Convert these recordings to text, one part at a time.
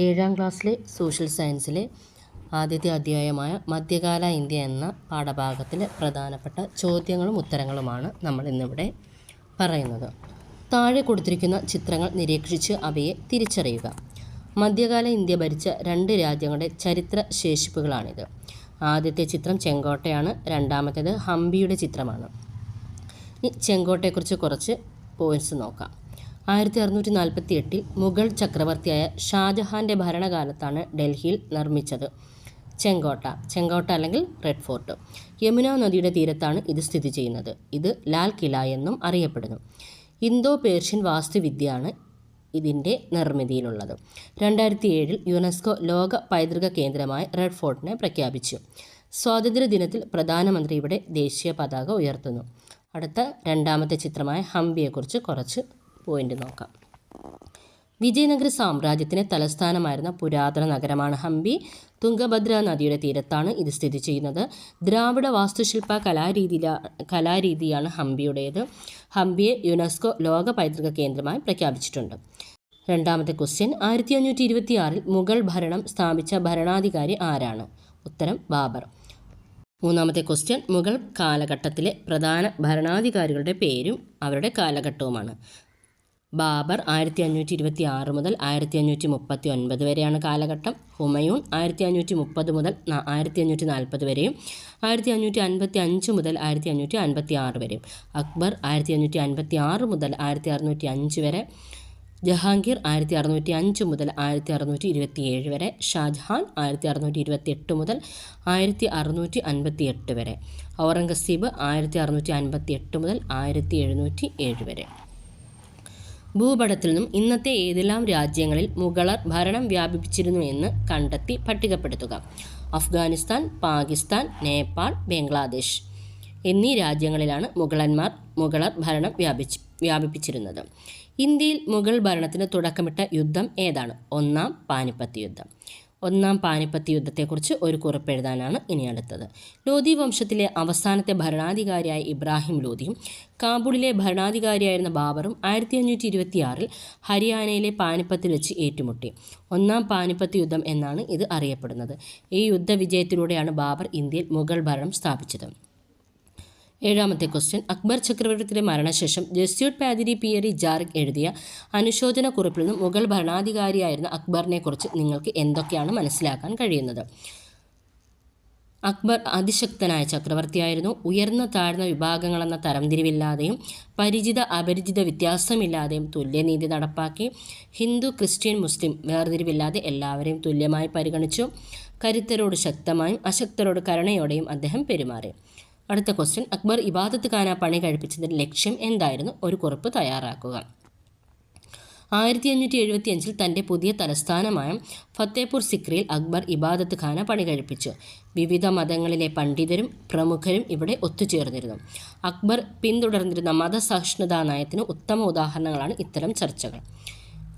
ഏഴാം ക്ലാസ്സിലെ സോഷ്യൽ സയൻസിലെ ആദ്യത്തെ അധ്യായമായ മധ്യകാല ഇന്ത്യ എന്ന പാഠഭാഗത്തിലെ പ്രധാനപ്പെട്ട ചോദ്യങ്ങളും ഉത്തരങ്ങളുമാണ് നമ്മൾ ഇന്നിവിടെ പറയുന്നത്. താഴെ കൊടുത്തിരിക്കുന്ന ചിത്രങ്ങൾ നിരീക്ഷിച്ച് അവയെ തിരിച്ചറിയുക. മധ്യകാല ഇന്ത്യ ഭരിച്ച രണ്ട് രാജ്യങ്ങളുടെ ചരിത്ര ശേഷിപ്പുകളാണിത്. ആദ്യത്തെ ചിത്രം ചെങ്കോട്ടയാണ്, രണ്ടാമത്തേത് ഹംപിയുടെ ചിത്രമാണ്. ഇനി ചെങ്കോട്ടയെക്കുറിച്ച് കുറച്ച് പോയിൻറ്റ്സ് നോക്കാം. 1648 മുഗൾ ചക്രവർത്തിയായ ഷാജഹാൻ്റെ ഭരണകാലത്താണ് ഡൽഹിയിൽ നിർമ്മിച്ചത് ചെങ്കോട്ട അല്ലെങ്കിൽ റെഡ് ഫോർട്ട്. യമുന നദിയുടെ തീരത്താണ് ഇത് സ്ഥിതി ചെയ്യുന്നത്. ഇത് ലാൽ കില എന്നും അറിയപ്പെടുന്നു. ഇന്തോ പേർഷ്യൻ വാസ്തുവിദ്യയാണ് ഇതിൻ്റെ നിർമ്മിതിയിലുള്ളത്. 2007 യുനെസ്കോ ലോക പൈതൃക കേന്ദ്രമായി റെഡ് ഫോർട്ടിനെ പ്രഖ്യാപിച്ചു. സ്വാതന്ത്ര്യദിനത്തിൽ പ്രധാനമന്ത്രി ഇവിടെ ദേശീയ പതാക ഉയർത്തുന്നു. അടുത്ത രണ്ടാമത്തെ ചിത്രമായ ഹംപിയെക്കുറിച്ച് കുറച്ച് പോയിന്റ് നോക്കാം. വിജയനഗര സാമ്രാജ്യത്തിൻ്റെ തലസ്ഥാനമായിരുന്ന പുരാതന നഗരമാണ് ഹംപി. തുംഗഭദ്ര നദിയുടെ തീരത്താണ് ഇത് സ്ഥിതി ചെയ്യുന്നത്. ദ്രാവിഡ വാസ്തുശില്പ കലാരീതിയാണ് ഹംപിയുടേത്. ഹംപിയെ യുനെസ്കോ ലോക പൈതൃക കേന്ദ്രമായി പ്രഖ്യാപിച്ചിട്ടുണ്ട്. രണ്ടാമത്തെ ക്വസ്റ്റ്യൻ, 1526 മുഗൾ ഭരണം സ്ഥാപിച്ച ഭരണാധികാരി ആരാണ്? ഉത്തരം ബാബർ. മൂന്നാമത്തെ ക്വസ്റ്റ്യൻ, മുഗൾ കാലഘട്ടത്തിലെ പ്രധാന ഭരണാധികാരികളുടെ പേരും അവരുടെ കാലഘട്ടവുമാണ്. ബാബർ 1526 മുതൽ 1539 വരെയാണ് കാലഘട്ടം. ഹുമയൂൺ 1530 മുതൽ 1540 വരെയും 1555 മുതൽ 1556 വരെയും. അക്ബർ 1556 മുതൽ 1605 വരെ. ജഹാംഗീർ 1605 മുതൽ 1627 വരെ. ഷാജഹാൻ 1628 മുതൽ 1658 വരെ. ഔറംഗസീബ് 1658 മുതൽ 1707 വരെ. ഭൂപടത്തിൽ നിന്നും ഇന്നത്തെ ഏതെല്ലാം രാജ്യങ്ങളിൽ മുഗളർ ഭരണം വ്യാപിപ്പിച്ചിരുന്നു എന്ന് കണ്ടെത്തി പട്ടികപ്പെടുത്തുക. അഫ്ഗാനിസ്ഥാൻ, പാകിസ്ഥാൻ, നേപ്പാൾ, ബംഗ്ലാദേശ് എന്നീ രാജ്യങ്ങളിലാണ് മുഗളർ ഭരണം വ്യാപിപ്പിച്ചിരുന്നത്. ഇന്ത്യയിൽ മുഗൾ ഭരണത്തിന് തുടക്കമിട്ട യുദ്ധം ഏതാണ്? ഒന്നാം പാനിപ്പത്ത് യുദ്ധത്തെക്കുറിച്ച് ഒരു കുറിപ്പ് എഴുതാനാണ് ഇനി അടുത്തത്. ലോധി വംശത്തിലെ അവസാനത്തെ ഭരണാധികാരിയായ ഇബ്രാഹിം ലോധിയും കാബൂളിലെ ഭരണാധികാരിയായിരുന്ന ബാബറും 1526 ഹരിയാനയിലെ പാനിപ്പത്തിൽ വെച്ച് ഏറ്റുമുട്ടി. ഒന്നാം പാനിപ്പത്ത് യുദ്ധം എന്നാണ് ഇത് അറിയപ്പെടുന്നത്. ഈ യുദ്ധവിജയത്തിലൂടെയാണ് ബാബർ ഇന്ത്യയിൽ മുഗൾ ഭരണം സ്ഥാപിച്ചത്. ഏഴാമത്തെ ക്വസ്റ്റ്യൻ, അക്ബർ ചക്രവർത്തിയുടെ മരണശേഷം ജസ്യൂട്ട് പാതിരി പിയറി ജാർഗ് എഴുതിയ അനുശോചന കുറിപ്പിൽ നിന്നും മുഗൾ ഭരണാധികാരിയായിരുന്ന അക്ബറിനെക്കുറിച്ച് നിങ്ങൾക്ക് എന്തൊക്കെയാണ് മനസ്സിലാക്കാൻ കഴിയുന്നത്? അക്ബർ അതിശക്തനായ ചക്രവർത്തിയായിരുന്നു. ഉയർന്ന താഴ്ന്ന വിഭാഗങ്ങളെന്ന തരംതിരിവില്ലാതെയും പരിചിത അപരിചിത വ്യത്യാസമില്ലാതെയും തുല്യനീതി നടപ്പാക്കി. ഹിന്ദു, ക്രിസ്ത്യൻ, മുസ്ലിം വേർതിരിവില്ലാതെ എല്ലാവരെയും തുല്യമായി പരിഗണിച്ചു. കരുത്തരോട് ശക്തമായും അശക്തരോട് കരുണയോടെയും അദ്ദേഹം പെരുമാറി. അടുത്ത ക്വസ്റ്റ്യൻ, അക്ബർ ഇബാദത്ത് ഖാന പണി കഴിപ്പിച്ചതിൻ്റെ ലക്ഷ്യം എന്തായിരുന്നു? ഒരു കുറിപ്പ് തയ്യാറാക്കുക. 1575 തൻ്റെ പുതിയ തലസ്ഥാനമായ ഫത്തേപൂർ സിക്രിയിൽ അക്ബർ ഇബാദത്ത് ഖാന പണി കഴിപ്പിച്ചു. വിവിധ മതങ്ങളിലെ പണ്ഡിതരും പ്രമുഖരും ഇവിടെ ഒത്തുചേർന്നിരുന്നു. അക്ബർ പിന്തുടർന്നിരുന്ന മതസഹിഷ്ണുതാ നയത്തിന് ഉത്തമ ഉദാഹരണങ്ങളാണ് ഇത്തരം ചർച്ചകൾ.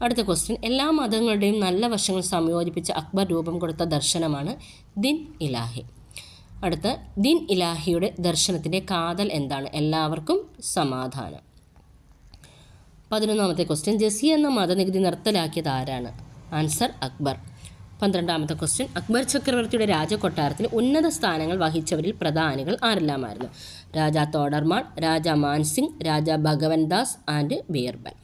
അടുത്ത ക്വസ്റ്റ്യൻ, എല്ലാ മതങ്ങളുടെയും നല്ല വശങ്ങൾ സംയോജിപ്പിച്ച് അക്ബർ രൂപം കൊടുത്ത ദർശനമാണ് ദിൻ ഇലാഹി. അടുത്ത, ദിൻ ഇലാഹിയുടെ ദർശനത്തിൻ്റെ കാതൽ എന്താണ്? എല്ലാവർക്കും സമാധാനം. 11ാമത്തെ ക്വസ്റ്റ്യൻ, ജസിയ എന്ന മതനികുതി നിർത്തലാക്കിയത് ആരാണ്? ആൻസർ അക്ബർ. 12ാമത്തെ ക്വസ്റ്റ്യൻ, അക്ബർ ചക്രവർത്തിയുടെ രാജകൊട്ടാരത്തിൽ ഉന്നത സ്ഥാനങ്ങൾ വഹിച്ചവരിൽ പ്രധാനികൾ ആരെല്ലാമായിരുന്നു? രാജാ തോഡർമാൾ, രാജാ മാൻസിംഗ്, രാജാ ഭഗവൻദാസ് ആൻഡ് ബീർബൽ.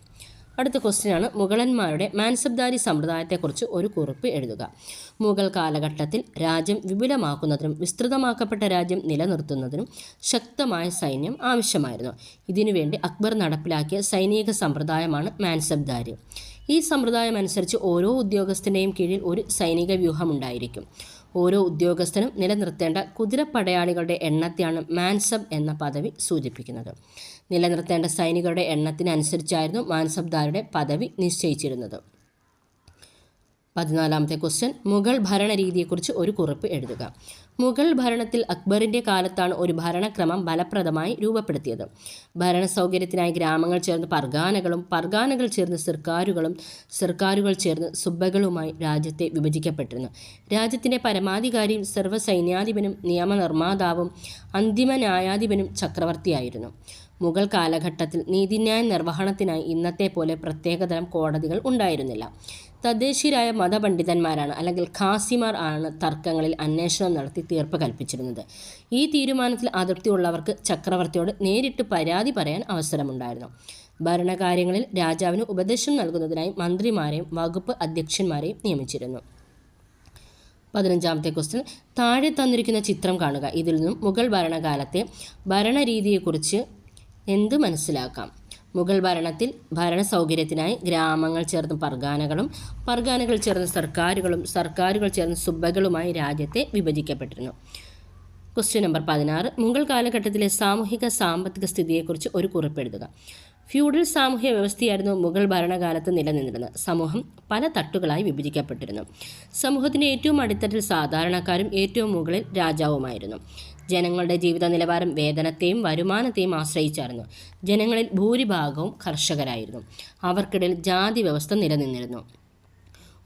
അടുത്ത ക്വസ്റ്റ്യനാണ്, മുഗളന്മാരുടെ മാൻസബ്ദാരി സമ്പ്രദായത്തെക്കുറിച്ച് ഒരു കുറിപ്പ് എഴുതുക. മുഗൾ കാലഘട്ടത്തിൽ രാജ്യം വിപുലമാക്കുന്നതിനും വിസ്തൃതമാക്കപ്പെട്ട രാജ്യം നിലനിർത്തുന്നതിനും ശക്തമായ സൈന്യം ആവശ്യമായിരുന്നു. ഇതിനുവേണ്ടി അക്ബർ നടപ്പിലാക്കിയ സൈനിക സമ്പ്രദായമാണ് മാൻസബ്ദാരി. ഈ സമ്പ്രദായം അനുസരിച്ച് ഓരോ ഉദ്യോഗസ്ഥൻ്റെയും കീഴിൽ ഒരു സൈനിക വ്യൂഹമുണ്ടായിരിക്കും. ഓരോ ഉദ്യോഗസ്ഥനും നിലനിർത്തേണ്ട കുതിരപ്പടയാളികളുടെ എണ്ണത്തെയാണ് മാൻസബ് എന്ന പദവി സൂചിപ്പിക്കുന്നത്. നിലനിർത്തേണ്ട സൈനികരുടെ എണ്ണത്തിനനുസരിച്ചായിരുന്നു മാൻസബ്ദാരുടെ പദവി നിശ്ചയിച്ചിരുന്നത്. 14ാമത്തെ ക്വസ്റ്റ്യൻ, മുഗൾ ഭരണരീതിയെക്കുറിച്ച് ഒരു കുറിപ്പ് എഴുതുക. മുഗൾ ഭരണത്തിൽ അക്ബറിൻ്റെ കാലത്താണ് ഒരു ഭരണക്രമം ഫലപ്രദമായി രൂപപ്പെടുത്തിയത്. ഭരണ സൗകര്യത്തിനായി ഗ്രാമങ്ങൾ ചേർന്ന് പർഗാനകളും പർഗാനകൾ ചേർന്ന് സർക്കാരുകൾ ചേർന്ന് സുബ്ബകളുമായി രാജ്യത്തെ വിഭജിക്കപ്പെട്ടിരുന്നു. രാജ്യത്തിൻ്റെ പരമാധികാരിയും സർവ്വസൈന്യാധിപനും നിയമനിർമ്മാതാവും അന്തിമ ന്യായാധിപനും ചക്രവർത്തിയായിരുന്നു. മുഗൾ കാലഘട്ടത്തിൽ നീതിന്യായ നിർവഹണത്തിനായി ഇന്നത്തെ പോലെ പ്രത്യേകതരം കോടതികൾ ഉണ്ടായിരുന്നില്ല. തദ്ദേശീയരായ മതപണ്ഡിതന്മാരാണ് അല്ലെങ്കിൽ ഖാസിമാർ ആണ് തർക്കങ്ങളിൽ അന്വേഷണം നടത്തി തീർപ്പ് കൽപ്പിച്ചിരുന്നത്. ഈ തീരുമാനത്തിൽ അതൃപ്തിയുള്ളവർക്ക് ചക്രവർത്തിയോട് നേരിട്ട് പരാതി പറയാൻ അവസരമുണ്ടായിരുന്നു. ഭരണകാര്യങ്ങളിൽ രാജാവിന് ഉപദേശം നൽകുന്നതിനായി മന്ത്രിമാരെയും വകുപ്പ് അധ്യക്ഷന്മാരെയും നിയമിച്ചിരുന്നു. 15ാമത്തെ ക്വസ്റ്റ്യൻ, താഴെ തന്നിരിക്കുന്ന ചിത്രം കാണുക. ഇതിൽ നിന്നും മുഗൾ ഭരണകാലത്തെ ഭരണരീതിയെക്കുറിച്ച് എന്ത് മനസ്സിലാക്കാം? മുഗൾ ഭരണത്തിൽ ഭരണ സൗകര്യത്തിനായി ഗ്രാമങ്ങൾ ചേർന്ന് പർഗാനകളും, പർഗാനകൾ ചേർന്ന് സർക്കാരുകളും, സർക്കാരുകൾ ചേർന്ന് സുബ്ബകളുമായി രാജ്യത്തെ വിഭജിക്കപ്പെട്ടിരുന്നു. ക്വസ്റ്റ്യൻ നമ്പർ 16, മുഗൾ കാലഘട്ടത്തിലെ സാമൂഹിക സാമ്പത്തിക സ്ഥിതിയെക്കുറിച്ച് ഒരു കുറിപ്പെഴുതുക. ഫ്യൂഡൽ സാമൂഹ്യ വ്യവസ്ഥയായിരുന്നു മുഗൾ ഭരണകാലത്ത് നിലനിന്നിരുന്നത്. സമൂഹം പല തട്ടുകളായി വിഭജിക്കപ്പെട്ടിരുന്നു. സമൂഹത്തിൻ്റെ ഏറ്റവും അടിത്തട്ടിൽ സാധാരണക്കാരും ഏറ്റവും മുകളിൽ രാജാവുമായിരുന്നു. ജനങ്ങളുടെ ജീവിത നിലവാരം വേതനത്തെയും വരുമാനത്തെയും ആശ്രയിച്ചായിരുന്നു. ജനങ്ങളിൽ ഭൂരിഭാഗവും കർഷകരായിരുന്നു. അവർക്കിടയിൽ ജാതി വ്യവസ്ഥ നിലനിന്നിരുന്നു.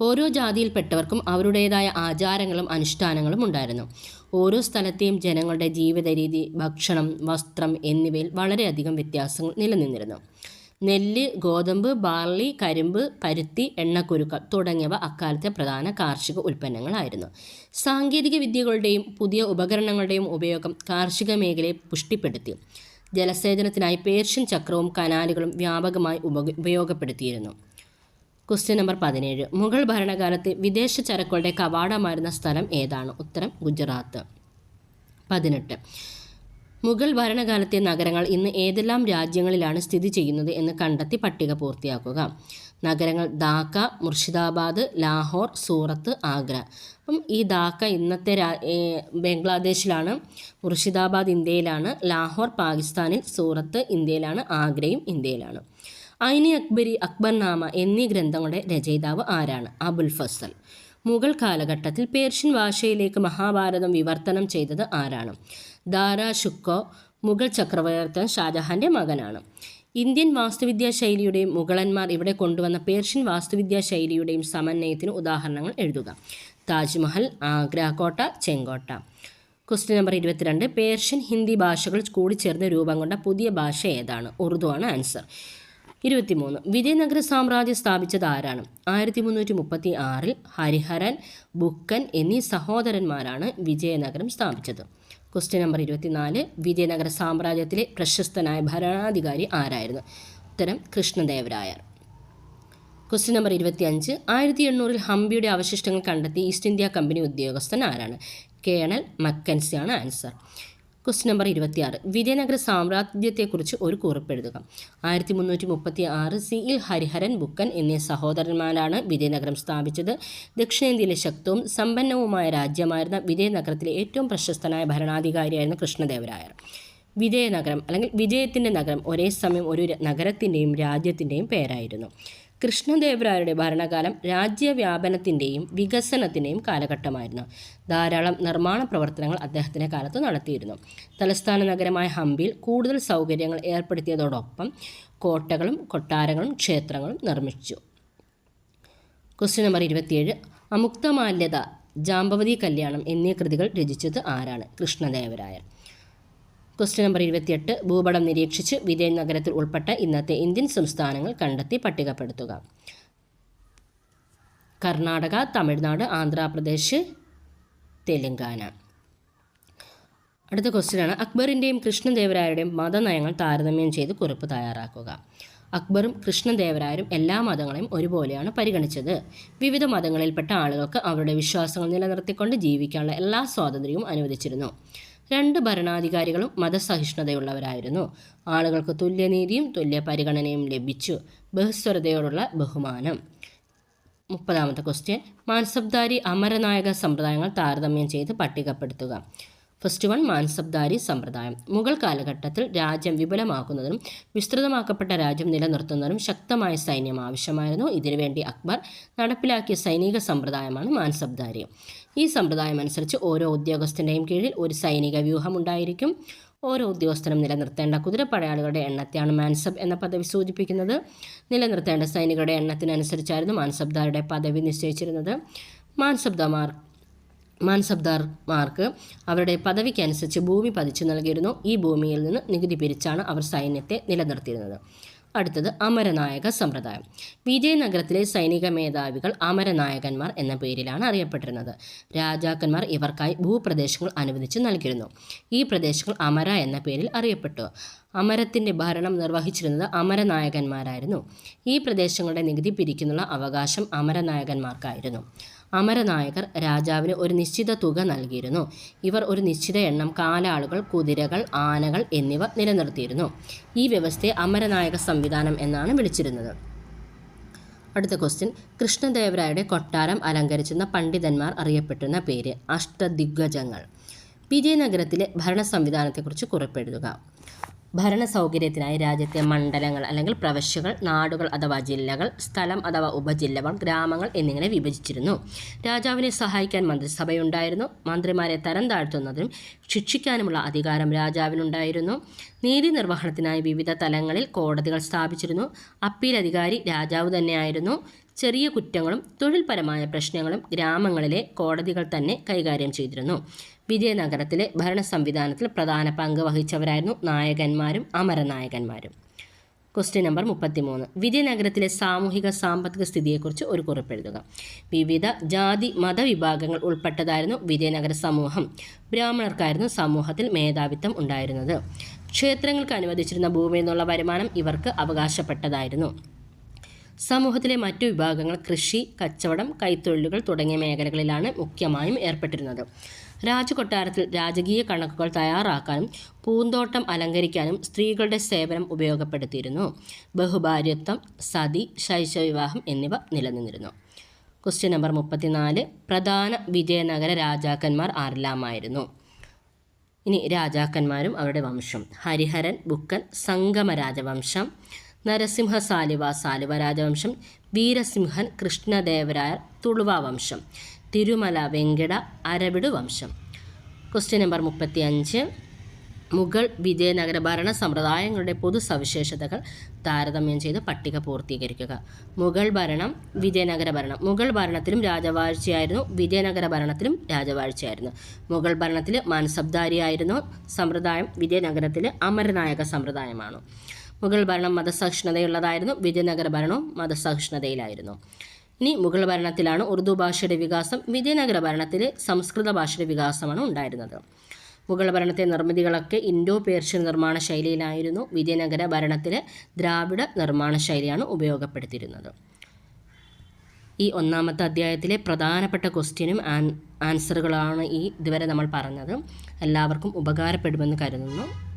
ഓരോ ജാതിയിൽപ്പെട്ടവർക്കും അവരുടേതായ ആചാരങ്ങളും അനുഷ്ഠാനങ്ങളും ഉണ്ടായിരുന്നു. ഓരോ സ്ഥലത്തെയും ജനങ്ങളുടെ ജീവിത രീതി, ഭക്ഷണം, വസ്ത്രം എന്നിവയിൽ വളരെയധികം വ്യത്യാസങ്ങൾ നിലനിന്നിരുന്നു. നെല്ല്, ഗോതമ്പ്, ബാർലി, കരിമ്പ്, പരുത്തി, എണ്ണക്കുരുക്കൾ തുടങ്ങിയവ അക്കാലത്തെ പ്രധാന കാർഷിക ഉൽപ്പന്നങ്ങളായിരുന്നു. സാങ്കേതിക വിദ്യകളുടെയും പുതിയ ഉപകരണങ്ങളുടെയും ഉപയോഗം കാർഷിക മേഖലയെ പുഷ്ടിപ്പെടുത്തി. ജലസേചനത്തിനായി പേർഷ്യൻ ചക്രവും കനാലുകളും വ്യാപകമായി ഉപയോഗപ്പെടുത്തിയിരുന്നു. ക്വസ്റ്റ്യൻ നമ്പർ 17, മുഗൾ ഭരണകാലത്ത് വിദേശ ചരക്കുകളുടെ കവാടമായിരുന്ന സ്ഥലം ഏതാണ്? ഉത്തരം ഗുജറാത്ത്. 18, മുഗൾ ഭരണകാലത്തെ നഗരങ്ങൾ ഇന്ന് ഏതെല്ലാം രാജ്യങ്ങളിലാണ് സ്ഥിതി ചെയ്യുന്നത് എന്ന് കണ്ടെത്തി പട്ടിക പൂർത്തിയാക്കുക. നഗരങ്ങൾ ധാക്ക, മുർഷിദാബാദ്, ലാഹോർ, സൂറത്ത്, ആഗ്ര. അപ്പം ഈ ധാക്ക ഇന്നത്തെ ബംഗ്ലാദേശിലാണ്, മുർഷിദാബാദ് ഇന്ത്യയിലാണ്, ലാഹോർ പാകിസ്ഥാനിൽ, സൂറത്ത് ഇന്ത്യയിലാണ്, ആഗ്രയും ഇന്ത്യയിലാണ്. ഐനി അക്ബരി, അക്ബർനാമ എന്നീ ഗ്രന്ഥങ്ങളുടെ രചയിതാവ് ആരാണ്? അബുൽ ഫസൽ. മുഗൾ കാലഘട്ടത്തിൽ പേർഷ്യൻ ഭാഷയിലേക്ക് മഹാഭാരതം വിവർത്തനം ചെയ്തത് ആരാണ്? ദാരാ ഷുക്കോ. മുഗൾ ചക്രവർത്തി ഷാജഹാൻ്റെ മകനാണ്. ഇന്ത്യൻ വാസ്തുവിദ്യാ ശൈലിയുടെയും മുഗളന്മാർ ഇവിടെ കൊണ്ടുവന്ന പേർഷ്യൻ വാസ്തുവിദ്യാ ശൈലിയുടെയും സമന്വയത്തിന് ഉദാഹരണങ്ങൾ എഴുതുക. താജ്മഹൽ, ആഗ്ര കോട്ട, ചെങ്കോട്ട. ക്വസ്റ്റ്യൻ നമ്പർ 22, പേർഷ്യൻ, ഹിന്ദി ഭാഷകൾ കൂടിച്ചേർന്ന് രൂപം കൊണ്ട പുതിയ ഭാഷ ഏതാണ്? ഉറുദു ആണ് ആൻസർ. 23, വിജയനഗര സാമ്രാജ്യം സ്ഥാപിച്ചത് ആരാണ്? 1336 ഹരിഹരൻ, ബുക്കൻ എന്നീ സഹോദരന്മാരാണ് വിജയനഗരം സ്ഥാപിച്ചത്. ക്വസ്റ്റ്യൻ നമ്പർ 24, വിജയനഗര സാമ്രാജ്യത്തിലെ പ്രശസ്തനായ ഭരണാധികാരി ആരായിരുന്നു? ഉത്തരം കൃഷ്ണദേവരായർ. ക്വസ്റ്റ്യൻ നമ്പർ 25, 1800 ഹംപിയുടെ അവശിഷ്ടങ്ങൾ കണ്ടെത്തി ഈസ്റ്റ് ഇന്ത്യ കമ്പനി ഉദ്യോഗസ്ഥൻ ആരാണ്? കേണൽ മക്കൻസി ആണ് ആൻസർ. ക്വസ്റ്റ്യൻ നമ്പർ 26, വിജയനഗര സാമ്രാജ്യത്തെക്കുറിച്ച് ഒരു കുറിപ്പെഴുതുക. 1336 സിയിൽ ഹരിഹരൻ, ബുക്കൻ എന്നീ സഹോദരന്മാരാണ് വിജയനഗരം സ്ഥാപിച്ചത്. ദക്ഷിണേന്ത്യയിലെ ശക്തവും സമ്പന്നവുമായ രാജ്യമായിരുന്ന വിജയനഗരത്തിലെ ഏറ്റവും പ്രശസ്തനായ ഭരണാധികാരിയായിരുന്നു കൃഷ്ണദേവരായർ. വിജയനഗരം അല്ലെങ്കിൽ വിജയത്തിൻ്റെ നഗരം ഒരേ സമയം ഒരു നഗരത്തിൻ്റെയും രാജ്യത്തിൻ്റെയും പേരായിരുന്നു. കൃഷ്ണദേവരായരുടെ ഭരണകാലം രാജ്യവ്യാപനത്തിൻ്റെയും വികസനത്തിൻ്റെയും കാലഘട്ടമായിരുന്നു. ധാരാളം നിർമ്മാണ പ്രവർത്തനങ്ങൾ അദ്ദേഹത്തിൻ്റെ കാലത്ത് നടത്തിയിരുന്നു. തലസ്ഥാന നഗരമായ ഹംപിയിൽ കൂടുതൽ സൗകര്യങ്ങൾ ഏർപ്പെടുത്തിയതോടൊപ്പം കോട്ടകളും കൊട്ടാരങ്ങളും ക്ഷേത്രങ്ങളും നിർമ്മിച്ചു. ക്വസ്റ്റ്യൻ നമ്പർ 27, അമുക്തമാല്യത, ജാമ്പവതി കല്യാണം എന്നീ കൃതികൾ രചിച്ചത് ആരാണ്? കൃഷ്ണദേവരായർ. ക്വസ്റ്റ്യൻ നമ്പർ 28, ഭൂപടം നിരീക്ഷിച്ച് വിജയനഗരത്തിൽ ഉൾപ്പെട്ട ഇന്നത്തെ ഇന്ത്യൻ സംസ്ഥാനങ്ങൾ കണ്ടെത്തി പട്ടികപ്പെടുത്തുക. കർണാടക, തമിഴ്നാട്, ആന്ധ്രാപ്രദേശ്, തെലങ്കാന. അടുത്ത ക്വസ്റ്റ്യനാണ്, അക്ബറിൻ്റെയും കൃഷ്ണദേവരായരുടെയും മതനയങ്ങൾ താരതമ്യം ചെയ്ത് കുറിപ്പ് തയ്യാറാക്കുക. അക്ബറും കൃഷ്ണദേവരായരും എല്ലാ മതങ്ങളെയും ഒരുപോലെയാണ് പരിഗണിച്ചത്. വിവിധ മതങ്ങളിൽപ്പെട്ട ആളുകൾക്ക് അവരുടെ വിശ്വാസങ്ങൾ നിലനിർത്തിക്കൊണ്ട് ജീവിക്കാനുള്ള എല്ലാ സ്വാതന്ത്ര്യവും അനുവദിച്ചിരുന്നു. രണ്ട് ഭരണാധികാരികളും മതസഹിഷ്ണുതയുള്ളവരായിരുന്നു. ആളുകൾക്ക് തുല്യനീതിയും തുല്യ പരിഗണനയും ലഭിച്ചു. ബഹുസ്വരതയോടുള്ള ബഹുമാനം. 30ാമത്തെ ക്വസ്റ്റ്യൻ, മാൻസബ്ദാരി അമരനായക സമ്പ്രദായങ്ങൾ താരതമ്യം ചെയ്ത് പട്ടികപ്പെടുത്തുക. ഫസ്റ്റ് വൺ, മാൻസബ്ദാരി സമ്പ്രദായം. മുഗൾ കാലഘട്ടത്തിൽ രാജ്യം വിപുലമാക്കുന്നതിനും വിസ്തൃതമാക്കപ്പെട്ട രാജ്യം നിലനിർത്തുന്നതിനും ശക്തമായ സൈന്യം ആവശ്യമായിരുന്നു. ഇതിനുവേണ്ടി അക്ബർ നടപ്പിലാക്കിയ സൈനിക സമ്പ്രദായമാണ് മാൻസബ്ദാരി. ഈ സമ്പ്രദായം അനുസരിച്ച് ഓരോ ഉദ്യോഗസ്ഥൻ്റെയും കീഴിൽ ഒരു സൈനിക വ്യൂഹം ഉണ്ടായിരിക്കും. ഓരോ ഉദ്യോഗസ്ഥനും നിലനിർത്തേണ്ട കുതിരപ്പടയാളികളുടെ എണ്ണത്തെയാണ് മാൻസബ് എന്ന പദവി സൂചിപ്പിക്കുന്നത്. നിലനിർത്തേണ്ട സൈനികരുടെ എണ്ണത്തിനനുസരിച്ചായിരുന്നു മാൻസബ്ദാരുടെ പദവി നിശ്ചയിച്ചിരുന്നത്. മാൻസബ്ദാർമാർക്ക് അവരുടെ പദവിക്കനുസരിച്ച് ഭൂമി പതിച്ചു നൽകിയിരുന്നു. ഈ ഭൂമിയിൽ നിന്ന് നികുതി പിരിച്ചാണ് അവർ സൈന്യത്തെ നിലനിർത്തിയിരുന്നത്. അടുത്തത് അമരനായക സമ്പ്രദായം. വിജയനഗരത്തിലെ സൈനിക മേധാവികൾ അമരനായകന്മാർ എന്ന പേരിലാണ് അറിയപ്പെട്ടിരുന്നത്. രാജാക്കന്മാർ ഇവർക്കായി ഭൂപ്രദേശങ്ങൾ അനുവദിച്ച് നൽകിയിരുന്നു. ഈ പ്രദേശങ്ങൾ അമര എന്ന പേരിൽ അറിയപ്പെട്ടു. അമരത്തിൻ്റെ ഭരണം നിർവഹിച്ചിരുന്നത് അമരനായകന്മാരായിരുന്നു. ഈ പ്രദേശങ്ങളുടെ നികുതി പിരിക്കാനുള്ള അവകാശം അമരനായകന്മാർക്കായിരുന്നു. അമരനായകർ രാജാവിന് ഒരു നിശ്ചിത തുക നൽകിയിരുന്നു. ഇവർ ഒരു നിശ്ചിത എണ്ണം കാലാളുകൾ, കുതിരകൾ, ആനകൾ എന്നിവ നിലനിർത്തിയിരുന്നു. ഈ വ്യവസ്ഥയെ അമരനായക സംവിധാനം എന്നാണ് വിളിച്ചിരുന്നത്. അടുത്ത ക്വസ്റ്റ്യൻ, കൃഷ്ണദേവരായരുടെ കൊട്ടാരം അലങ്കരിച്ചിരുന്ന പണ്ഡിതന്മാർ അറിയപ്പെട്ടിരുന്ന പേര്. അഷ്ടദിഗ്ഗജങ്ങൾ. വിജയനഗരത്തിലെ ഭരണ സംവിധാനത്തെക്കുറിച്ച് കുറിപ്പെഴുതുക. ഭരണ സൗകര്യത്തിനായി രാജ്യത്തെ മണ്ഡലങ്ങൾ അല്ലെങ്കിൽ പ്രവിശ്യകൾ, നാടുകൾ അഥവാ ജില്ലകൾ, സ്ഥലം അഥവാ ഉപജില്ലകൾ, ഗ്രാമങ്ങൾ എന്നിങ്ങനെ വിഭജിച്ചിരുന്നു. രാജാവിനെ സഹായിക്കാൻ മന്ത്രിസഭയുണ്ടായിരുന്നു. മന്ത്രിമാരെ തരം താഴ്ത്തുന്നതിനും ശിക്ഷിക്കാനുമുള്ള അധികാരം രാജാവിനുണ്ടായിരുന്നു. നീതി നിർവഹണത്തിനായി വിവിധ തലങ്ങളിൽ കോടതികൾ സ്ഥാപിച്ചിരുന്നു. അപ്പീൽ അധികാരി രാജാവ് തന്നെയായിരുന്നു. ചെറിയ കുറ്റങ്ങളും തൊഴിൽപരമായ പ്രശ്നങ്ങളും ഗ്രാമങ്ങളിലെ കോടതികൾ തന്നെ കൈകാര്യം ചെയ്തിരുന്നു. വിജയനഗരത്തിലെ ഭരണ സംവിധാനത്തിൽ പ്രധാന പങ്ക് വഹിച്ചവരായിരുന്നു നായകന്മാരും അമരനായകന്മാരും. Question number 33. വിജയനഗരത്തിലെ സാമൂഹിക സാമ്പത്തിക സ്ഥിതിയെക്കുറിച്ച് ഒരു കുറിപ്പെഴുതുക. വിവിധ ജാതി മതവിഭാഗങ്ങൾ ഉൾപ്പെട്ടതായിരുന്നു വിജയനഗര സമൂഹം. ബ്രാഹ്മണർക്കായിരുന്നു സമൂഹത്തിൽ മേധാവിത്വം ഉണ്ടായിരുന്നത്. ക്ഷേത്രങ്ങൾക്ക് അനുവദിച്ചിരുന്ന ഭൂമിയിൽ നിന്നുള്ള വരുമാനം ഇവർക്ക് അവകാശപ്പെട്ടതായിരുന്നു. സമൂഹത്തിലെ മറ്റു വിഭാഗങ്ങൾ കൃഷി, കച്ചവടം, കൈത്തൊഴിലുകൾ തുടങ്ങിയ മേഖലകളിലാണ് മുഖ്യമായും ഏർപ്പെട്ടിരുന്നത്. രാജകൊട്ടാരത്തിൽ രാജകീയ കണക്കുകൾ തയ്യാറാക്കാനും പൂന്തോട്ടം അലങ്കരിക്കാനും സ്ത്രീകളുടെ സേവനം ഉപയോഗപ്പെടുത്തിയിരുന്നു. ബഹുഭാര്യത്വം, സതി, ശൈശവവിവാഹം എന്നിവ നിലനിന്നിരുന്നു. Question number 34. പ്രധാന വിജയനഗര രാജാക്കന്മാർ ആരെല്ലാമായിരുന്നു? ഇനി രാജാക്കന്മാരും അവരുടെ വംശം. ഹരിഹരൻ, ബുക്കൻ, സംഗമ രാജവംശം, നരസിംഹ സാലുവ, സാലുവ രാജവംശം, വീരസിംഹൻ, കൃഷ്ണദേവരായർ, തുളുവ വംശം, തിരുമല വെങ്കട, അരവിട് വംശം. Question number 35. മുഗൾ വിജയനഗര ഭരണ സമ്പ്രദായങ്ങളുടെ പൊതു സവിശേഷതകൾ താരതമ്യം ചെയ്ത് പട്ടിക പൂർത്തീകരിക്കുക. മുഗൾ ഭരണം, വിജയനഗര ഭരണം. മുഗൾ ഭരണത്തിലും രാജവാഴ്ചയായിരുന്നു, വിജയനഗര ഭരണത്തിലും രാജവാഴ്ചയായിരുന്നു. മുഗൾ ഭരണത്തിൽ മാൻസബ്ദാരിയായിരുന്നു സമ്പ്രദായം, വിജയനഗരത്തിൽ അമരനായക സമ്പ്രദായമാണ്. മുഗൾ ഭരണം മതസഹിഷ്ണുതയുള്ളതായിരുന്നു, വിജയനഗര ഭരണവും മതസഹിഷ്ണുതയിലായിരുന്നു. ഇനി മുഗൾ ഭരണത്തിലാണ് ഉറുദു ഭാഷയുടെ വികാസം, വിജയനഗര ഭരണത്തിൽ സംസ്കൃത ഭാഷയുടെ വികാസമാണ് ഉണ്ടായിരുന്നത്. മുഗൾ ഭരണത്തെ നിർമ്മിതികളൊക്കെ ഇൻഡോ പേർഷ്യൻ നിർമ്മാണ ശൈലിയിലായിരുന്നു. വിജയനഗര ഭരണത്തിൽ ദ്രാവിഡ നിർമ്മാണ ശൈലിയാണ് ഉപയോഗപ്പെടുത്തിയിരുന്നത്. ഈ ഒന്നാമത്തെ അധ്യായത്തിലെ പ്രധാനപ്പെട്ട ക്വസ്റ്റ്യനും ആൻസറുകളാണ് ഇതുവരെ നമ്മൾ പറഞ്ഞത്. എല്ലാവർക്കും ഉപകാരപ്പെടുമെന്ന് കരുതുന്നു.